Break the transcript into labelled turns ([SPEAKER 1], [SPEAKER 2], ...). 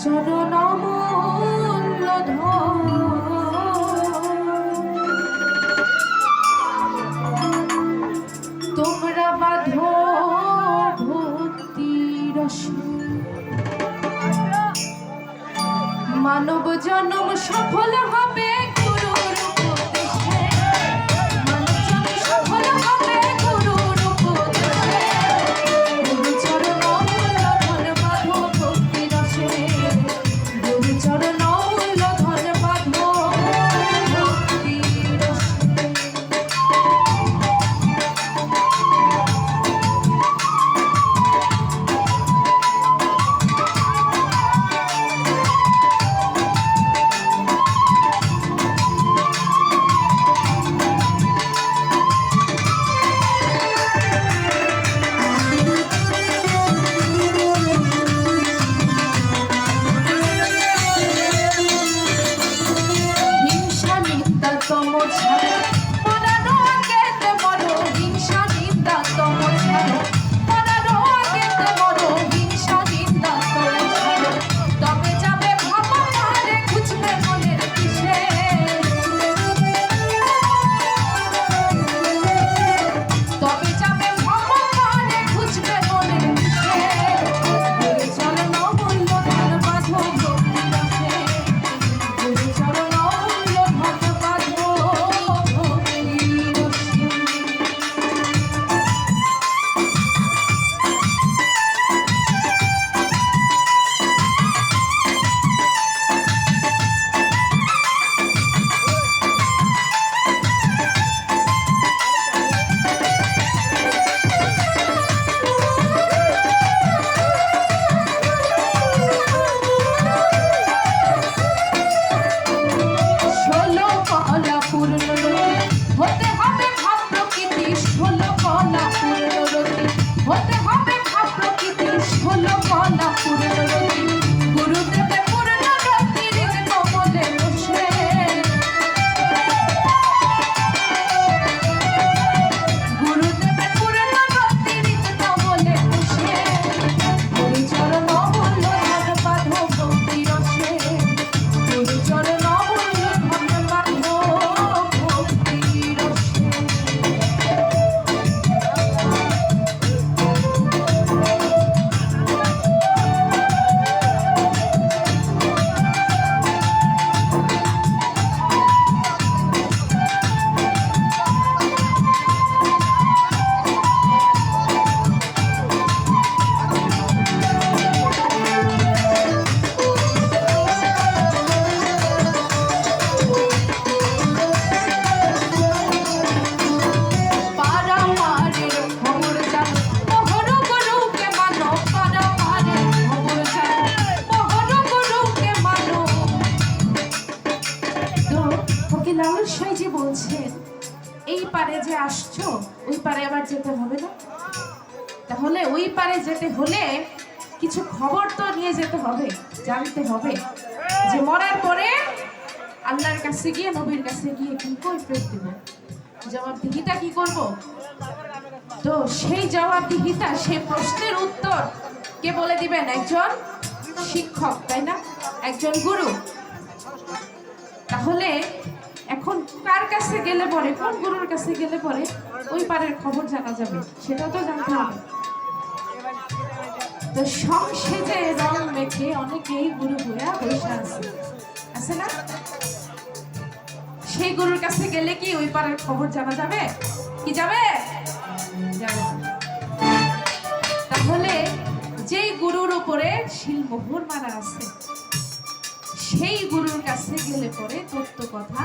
[SPEAKER 1] চরণ অমূল্য তোমরা বাঁধো ভক্তি রসে মানব জন্ম সফল হবে গুরুর উপদেশে মানব জন্ম সফল হবে গুরুর উপদেশে গুরু চরণ অমূল্য ধন বাঁধো ভক্তি রসে গুরু চরণ অমূল্য ধন বাঁধো ভক্তি রসে। এই পারে যে আসছো ওই পারে আবার যেতে হবে না? তাহলে ওই পারে যেতে হলে কিছু খবর তো নিয়ে যেতে হবে, জানতে হবে যে মরার পরে আল্লাহর কাছে গিয়ে নবীর কাছে গিয়ে কি কৈফিয়ত দিব, জবাবদিহিতা কি করব। তো সেই জবাবদিহিতা, সেই প্রশ্নের উত্তর কে বলে দিবেন? একজন শিক্ষক, তাই না? একজন গুরু। তাহলে এখন কার কাছে গেলে পরে, কোন গুরুর কাছে গেলে পরে ওই পারের খবর জানা যাবে, সেটাও তো জানতে হবে। তো সংসেজে রং মেখে অনেকেই গুরু হয়ে বসে আছে না? সেই গুরুর কাছে গেলে কি ওই পারের খবর জানা যাবে? কি যাবে? যাবে। তাহলে যেই গুরুর উপরে শিলমোহর মারা আছে সেই গুরুর কাছে গেলে পরে তত্ত্ব কথা